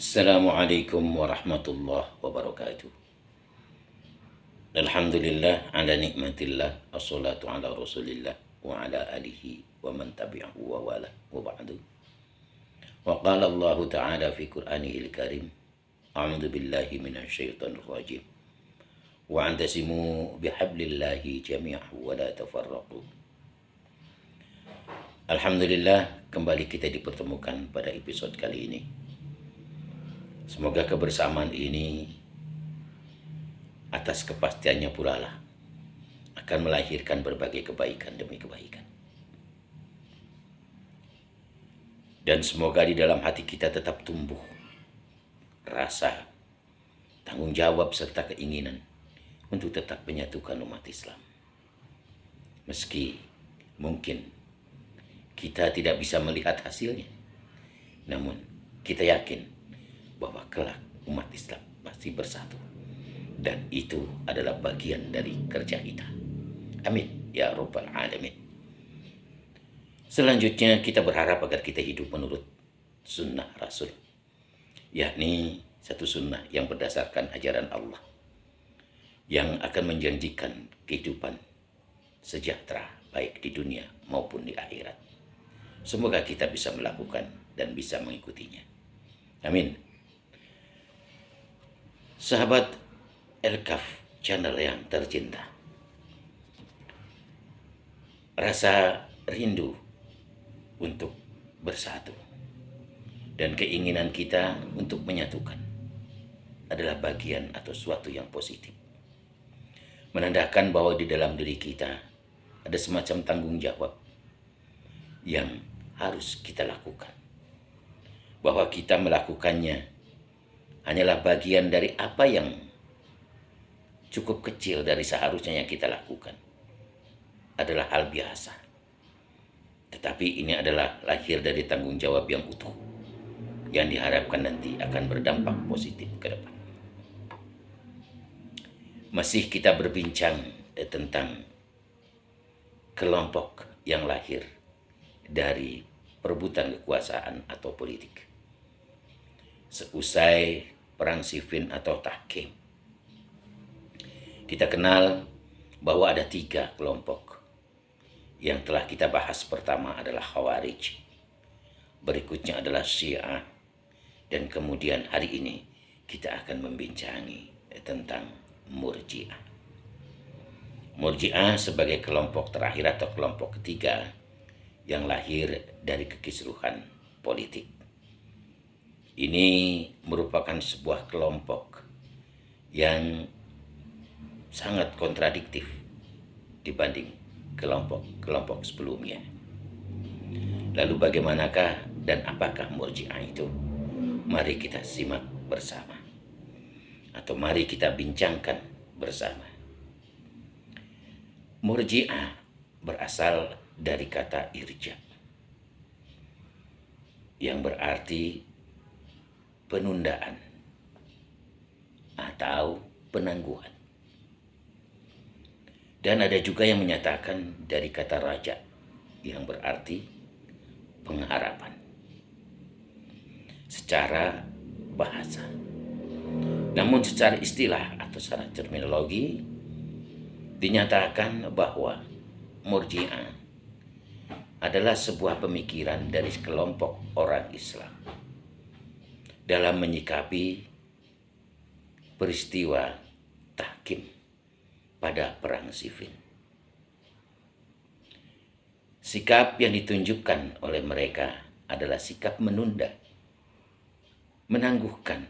Assalamualaikum warahmatullahi wabarakatuh. Alhamdulillah ala nikmatillah. Assalatu ala rasulillah wa ala alihi wa man tabi'ahu wa wala wa ba'du. Wa qala Allah ta'ala fi Qur'anihil karim. A'udzu billahi minasyaitonir rajim. Wa antasimu bihablillahi jami'an wa la tafarraqu. Alhamdulillah, kembali kita dipertemukan pada episode kali ini. Semoga kebersamaan ini atas kepastiannya pula lah akan melahirkan berbagai kebaikan demi kebaikan. Dan semoga di dalam hati kita tetap tumbuh rasa tanggung jawab serta keinginan untuk tetap menyatukan umat Islam. Meski mungkin kita tidak bisa melihat hasilnya, namun kita yakin bahwa kelak umat Islam pasti bersatu, dan itu adalah bagian dari kerja kita. Amin ya rabbal alamin. Selanjutnya kita berharap agar kita hidup menurut sunnah Rasul, yakni satu sunnah yang berdasarkan ajaran Allah, yang akan menjanjikan kehidupan sejahtera baik di dunia maupun di akhirat. Semoga kita bisa melakukan dan bisa mengikutinya. Amin. Sahabat El-Kaf channel yang tercinta, rasa rindu untuk bersatu dan keinginan kita untuk menyatukan adalah bagian atau suatu yang positif, menandakan bahwa di dalam diri kita ada semacam tanggung jawab yang harus kita lakukan, bahwa kita melakukannya hanyalah bagian dari apa yang cukup kecil dari seharusnya yang kita lakukan, adalah hal biasa. Tetapi ini adalah lahir dari tanggung jawab yang utuh, yang diharapkan nanti akan berdampak positif ke depan. Masih kita berbincang tentang kelompok yang lahir dari perebutan kekuasaan atau politik. Seusai perang Siffin atau Tahkim, kita kenal bahwa ada 3 kelompok yang telah kita bahas. Pertama adalah Khawarij, berikutnya adalah Syiah, dan kemudian hari ini kita akan membincangi tentang Murji'ah. Murji'ah sebagai kelompok terakhir atau kelompok ketiga yang lahir dari kekisruhan politik. Ini merupakan sebuah kelompok yang sangat kontradiktif dibanding kelompok-kelompok sebelumnya. Lalu bagaimanakah dan apakah Murji'ah itu? Mari kita simak bersama, atau mari kita bincangkan bersama. Murji'ah berasal dari kata irja, yang berarti penundaan atau penangguhan. Dan ada juga yang menyatakan dari kata raja, yang berarti pengharapan secara bahasa. Namun secara istilah atau secara terminologi dinyatakan bahwa Murji'ah adalah sebuah pemikiran dari kelompok orang Islam dalam menyikapi peristiwa Tahkim pada perang Siffin. Sikap yang ditunjukkan oleh mereka adalah sikap menunda, menangguhkan.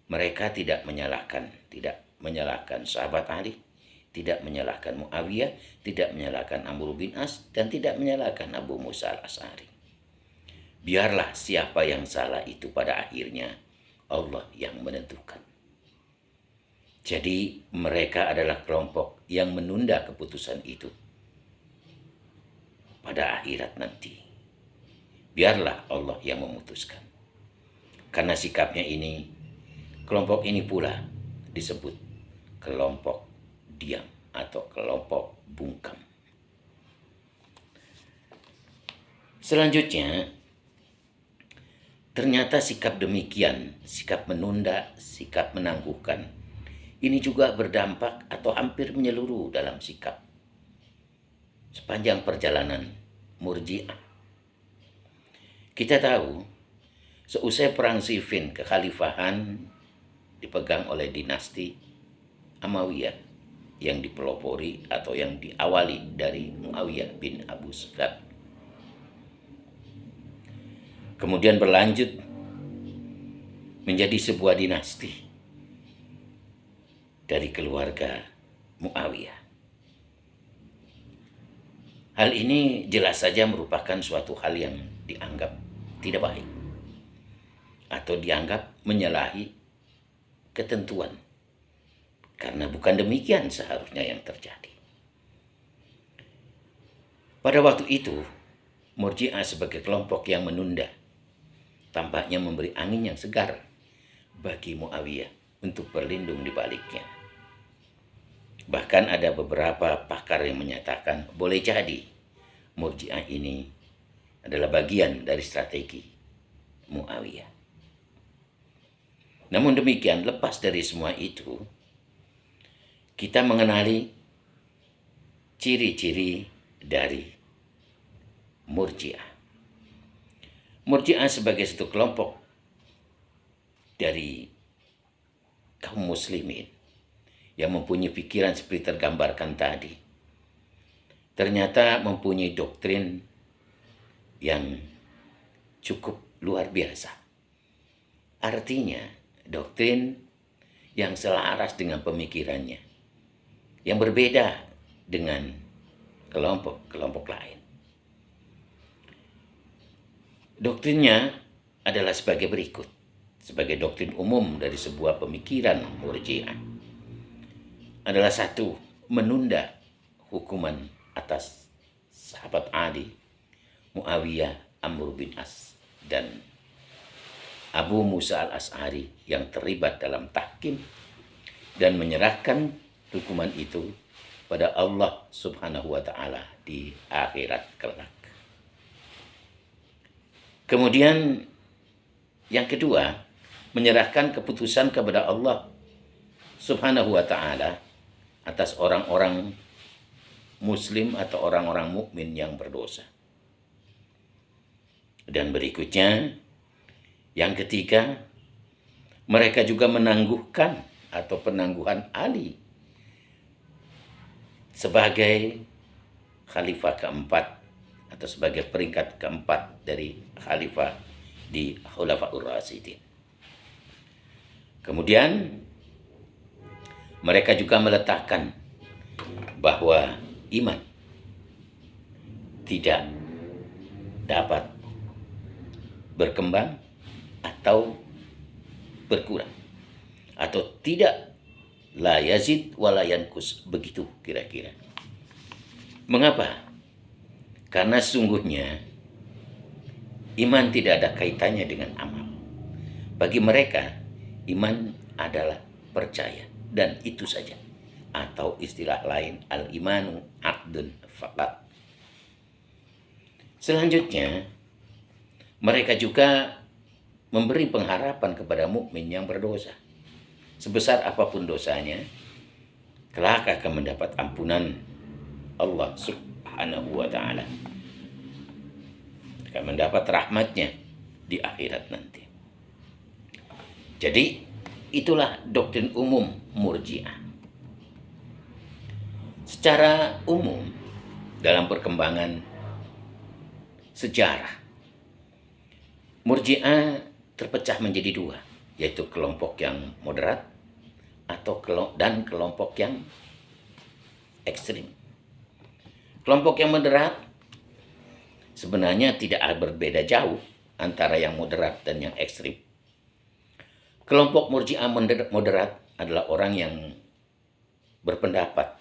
Mereka tidak menyalahkan sahabat Ali, tidak menyalahkan Muawiyah, tidak menyalahkan Amr bin As, dan tidak menyalahkan Abu Musa al-Asy'ari. Biarlah siapa yang salah itu pada akhirnya Allah yang menentukan. Jadi mereka adalah kelompok yang menunda keputusan itu pada akhirat nanti. Biarlah Allah yang memutuskan. Karena sikapnya ini, kelompok ini pula disebut kelompok diam atau kelompok bungkam. Selanjutnya, Ternyata sikap demikian, sikap menunda, sikap menangguhkan, ini juga berdampak atau hampir menyeluruh dalam sikap sepanjang perjalanan Murji'ah. Kita tahu, seusai perang Siffin, kekhalifahan dipegang oleh dinasti Amawiyah yang dipelopori atau yang diawali dari Muawiyah bin Abu Sufyan. Kemudian berlanjut menjadi sebuah dinasti dari keluarga Muawiyah. Hal ini jelas saja merupakan suatu hal yang dianggap tidak baik atau dianggap menyalahi ketentuan, karena bukan demikian seharusnya yang terjadi. Pada waktu itu, Murji'ah sebagai kelompok yang menunda tampaknya memberi angin yang segar bagi Muawiyah untuk berlindung di baliknya. Bahkan ada beberapa pakar yang menyatakan boleh jadi Murji'ah ini adalah bagian dari strategi Muawiyah. Namun demikian, lepas dari semua itu, kita mengenali ciri-ciri dari Murji'ah. Murji'ah sebagai satu kelompok dari kaum muslimin yang mempunyai pikiran seperti tergambarkan tadi, ternyata mempunyai doktrin yang cukup luar biasa. Artinya, doktrin yang selaras dengan pemikirannya, yang berbeda dengan kelompok-kelompok lain. Doktrinnya adalah sebagai berikut, sebagai doktrin umum dari sebuah pemikiran Murji'ah. Adalah satu, menunda hukuman atas sahabat Ali, Muawiyah, Amr bin As, dan Abu Musa al-Ash'ari yang terlibat dalam tahkim dan menyerahkan hukuman itu pada Allah Subhanahu wa Ta'ala di akhirat kelak. Kemudian yang kedua, menyerahkan keputusan kepada Allah Subhanahu wa Ta'ala atas orang-orang muslim atau orang-orang mukmin yang berdosa. Dan berikutnya, yang ketiga, mereka juga menangguhkan atau penangguhan Ali sebagai khalifah keempat atau sebagai peringkat keempat dari khalifah di Khulafaur Rasyidin. Kemudian mereka juga meletakkan bahwa iman tidak dapat berkembang atau berkurang, atau tidak, la yazid wa la yankus, begitu kira-kira. Mengapa? Karena sesungguhnya iman tidak ada kaitannya dengan amal. Bagi mereka, iman adalah percaya, dan itu saja. Atau istilah lain, al-imanu aqdun faqat. Selanjutnya, mereka juga memberi pengharapan kepada mukmin yang berdosa. Sebesar apapun dosanya, kelak akan mendapat ampunan Allah Subhanahu wa Ta'ala. Akan mendapat rahmatnya di akhirat nanti. Jadi, itulah doktrin umum Murji'ah. Secara umum, dalam perkembangan sejarah, Murji'ah terpecah menjadi dua, yaitu kelompok yang moderat dan kelompok yang ekstrim. Kelompok yang moderat sebenarnya tidak berbeda jauh antara yang moderat dan yang ekstrim. Kelompok Murji'ah moderat adalah orang yang berpendapat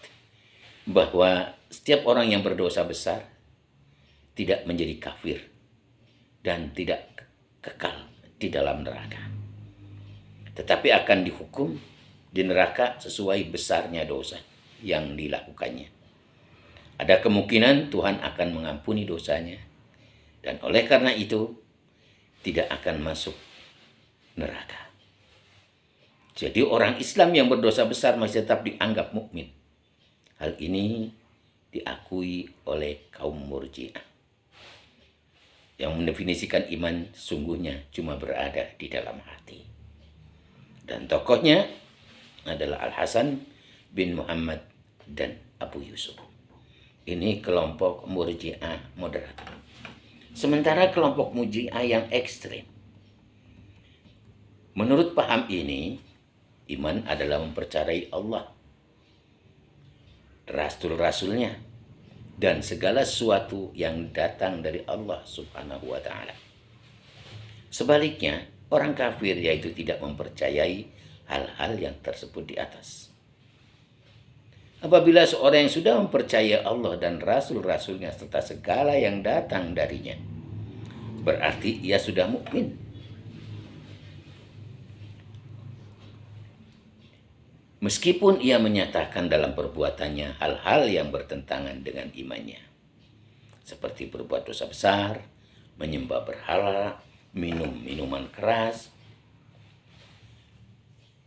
bahwa setiap orang yang berdosa besar tidak menjadi kafir dan tidak kekal di dalam neraka, tetapi akan dihukum di neraka sesuai besarnya dosa yang dilakukannya. Ada kemungkinan Tuhan akan mengampuni dosanya, dan oleh karena itu tidak akan masuk neraka. Jadi orang Islam yang berdosa besar masih tetap dianggap mukmin. Hal ini diakui oleh kaum Murji'ah yang mendefinisikan iman sungguhnya cuma berada di dalam hati. Dan tokohnya adalah Al-Hasan bin Muhammad dan Abu Yusuf. Ini kelompok Murji'ah moderat. Sementara kelompok Murji'ah yang ekstrem, menurut paham ini, iman adalah mempercayai Allah, rasul-rasulnya, dan segala sesuatu yang datang dari Allah Subhanahu wa Ta'ala. Sebaliknya, orang kafir yaitu tidak mempercayai hal-hal yang tersebut di atas. Apabila seorang yang sudah mempercayai Allah dan rasul-rasulnya serta segala yang datang darinya, berarti ia sudah mukmin. Meskipun ia menyatakan dalam perbuatannya hal-hal yang bertentangan dengan imannya, seperti berbuat dosa besar, menyembah berhala, minum minuman keras,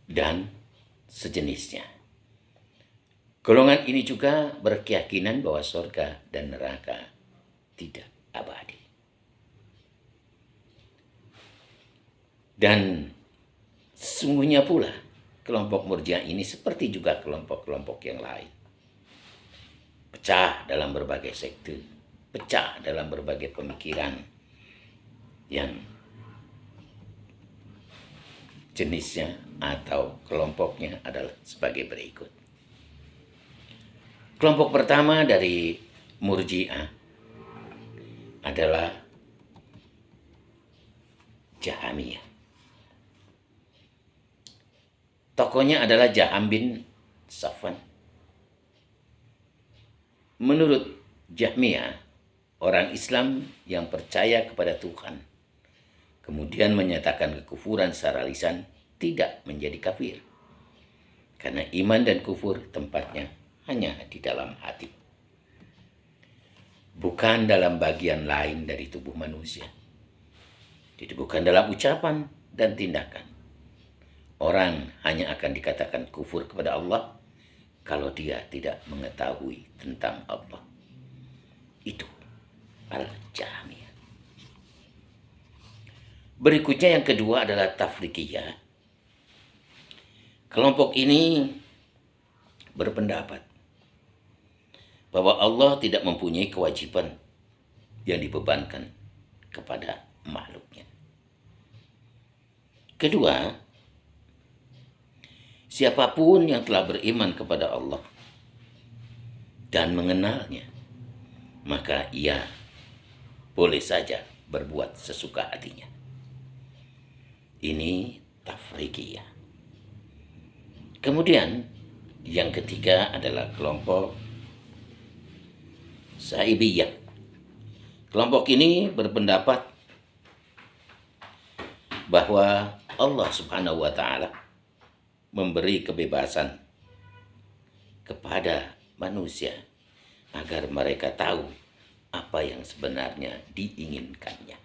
dan sejenisnya. Golongan ini juga berkeyakinan bahwa surga dan neraka tidak abadi. Dan sesungguhnya pula kelompok Murji'ah ini seperti juga kelompok-kelompok yang lain. Pecah dalam berbagai sekte, pecah dalam berbagai pemikiran yang jenisnya atau kelompoknya adalah sebagai berikut. Kelompok pertama dari Murji'ah adalah Jahmiyah. Tokohnya adalah Jaham bin Safwan. Menurut Jahmiyah, orang Islam yang percaya kepada Tuhan, kemudian menyatakan kekufuran secara lisan, tidak menjadi kafir. Karena iman dan kufur tempatnya hanya di dalam hati. Bukan dalam bagian lain dari tubuh manusia. Jadi bukan dalam ucapan dan tindakan. Orang hanya akan dikatakan kufur kepada Allah kalau dia tidak mengetahui tentang Allah. Itu Al-Jahmiyah. Berikutnya yang kedua adalah Tafriqiyah. Kelompok ini berpendapat bahwa Allah tidak mempunyai kewajiban yang dibebankan kepada makhluknya. Kedua, siapapun yang telah beriman kepada Allah dan mengenalnya, maka ia boleh saja berbuat sesuka hatinya. Ini Tafriqiyah. Kemudian yang ketiga adalah kelompok Saibiyah. Kelompok ini berpendapat bahwa Allah Subhanahu wa Ta'ala memberi kebebasan kepada manusia agar mereka tahu apa yang sebenarnya diinginkannya.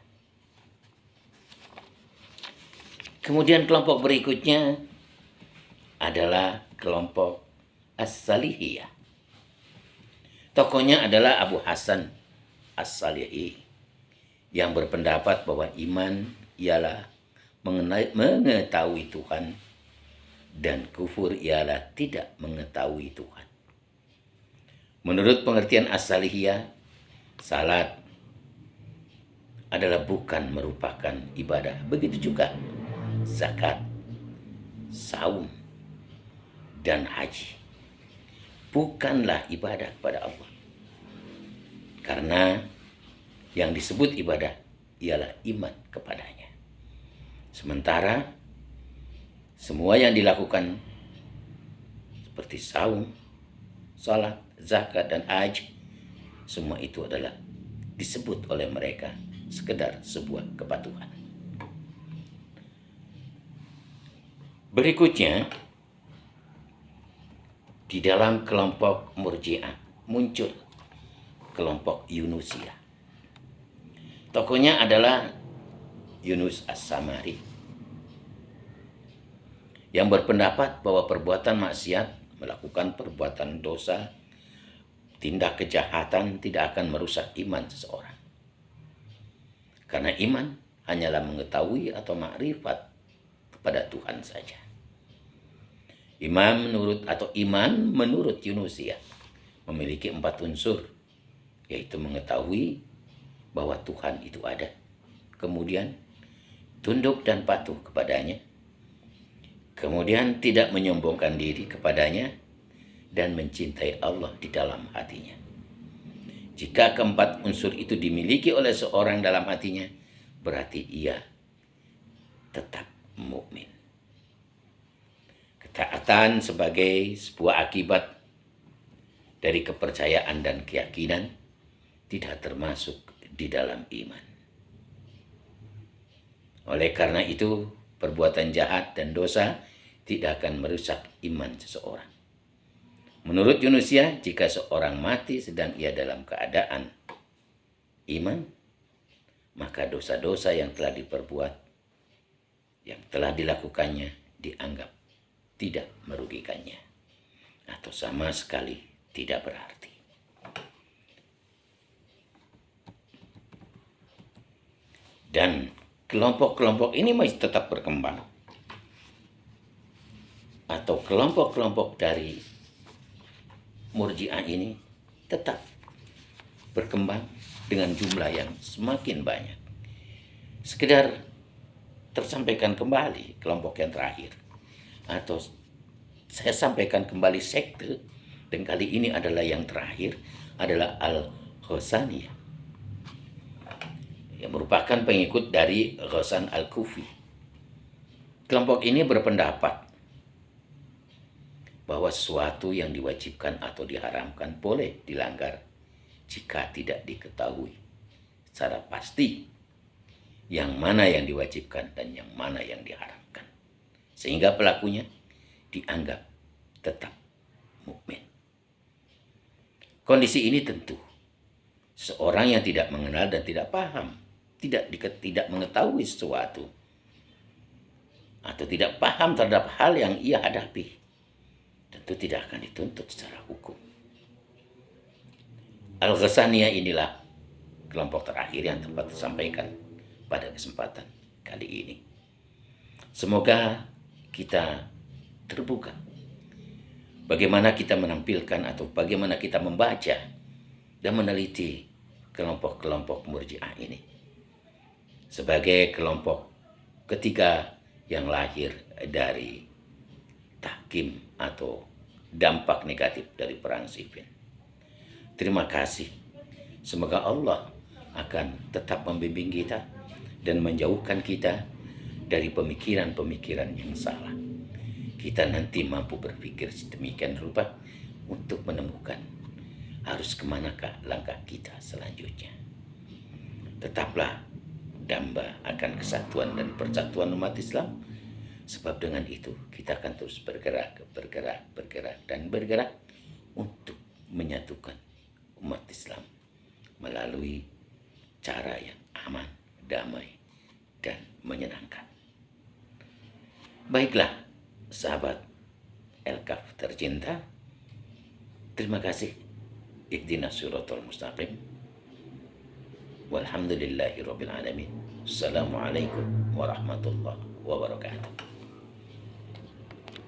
Kemudian kelompok berikutnya adalah kelompok As-Salihiyah. Tokohnya adalah Abu Hasan As-Salihi yang berpendapat bahwa iman ialah mengetahui Tuhan dan kufur ialah tidak mengetahui Tuhan. Menurut pengertian As-Salihiyah, salat adalah bukan merupakan ibadah. Begitu juga zakat, saum, dan haji bukanlah ibadah kepada Allah. Karena yang disebut ibadah ialah iman kepadanya. Sementara semua yang dilakukan seperti saum, salat, zakat, dan haji, semua itu adalah disebut oleh mereka sekedar sebuah kepatuhan. Berikutnya, di dalam kelompok Murji'ah muncul kelompok Yunusiyah. Tokohnya adalah Yunus As-Samari, yang berpendapat bahwa perbuatan maksiat, melakukan perbuatan dosa, tindak kejahatan tidak akan merusak iman seseorang. Karena iman hanyalah mengetahui atau makrifat kepada Tuhan saja. Iman menurut Yunusia memiliki 4 unsur, yaitu mengetahui bahwa Tuhan itu ada, kemudian tunduk dan patuh kepadanya, kemudian tidak menyombongkan diri kepadanya, dan mencintai Allah di dalam hatinya. Jika keempat unsur itu dimiliki oleh seorang dalam hatinya, berarti ia tetap mukmin. Ketaatan sebagai sebuah akibat dari kepercayaan dan keyakinan tidak termasuk di dalam iman. Oleh karena itu, perbuatan jahat dan dosa tidak akan merusak iman seseorang. Menurut Yunusia, jika seorang mati sedang ia dalam keadaan iman, maka dosa-dosa yang telah diperbuat, yang telah dilakukannya, dianggap tidak merugikannya atau sama sekali tidak berarti. Dan kelompok-kelompok ini masih tetap berkembang, atau kelompok-kelompok dari Murji'ah ini tetap berkembang dengan jumlah yang semakin banyak. Sekedar tersampaikan kembali kelompok yang terakhir, atau saya sampaikan kembali sekte, dan kali ini adalah yang terakhir, adalah Al-Ghazaniyah, yang merupakan pengikut dari Ghazan Al-Kufi. Kelompok ini berpendapat bahwa sesuatu yang diwajibkan atau diharamkan boleh dilanggar jika tidak diketahui secara pasti yang mana yang diwajibkan dan yang mana yang diharamkan, sehingga pelakunya dianggap tetap mukmin. Kondisi ini tentu seorang yang tidak mengenal dan tidak paham, tidak mengetahui sesuatu, atau tidak paham terhadap hal yang ia hadapi, tentu tidak akan dituntut secara hukum. Al-Ghazaniyah inilah kelompok terakhir yang tempat disampaikan pada kesempatan kali ini. Semoga kita terbuka bagaimana kita menampilkan atau bagaimana kita membaca dan meneliti kelompok-kelompok Murji'ah ini sebagai kelompok ketiga yang lahir dari tahkim atau dampak negatif dari perang Siffin. Terima kasih. Semoga Allah akan tetap membimbing kita dan menjauhkan kita dari pemikiran-pemikiran yang salah. Kita nanti mampu berpikir sedemikian rupa untuk menemukan harus kemanakah langkah kita selanjutnya. Tetaplah damba akan kesatuan dan persatuan umat Islam, sebab dengan itu kita akan terus bergerak untuk menyatukan umat Islam melalui cara yang aman, damai, dan menyenangkan. Baiklah, sahabat El-Kaf tercinta, terima kasih. Ihdinas siratal mustaqim. Walhamdulillahirabbil alamin. Assalamualaikum warahmatullahi wabarakatuh.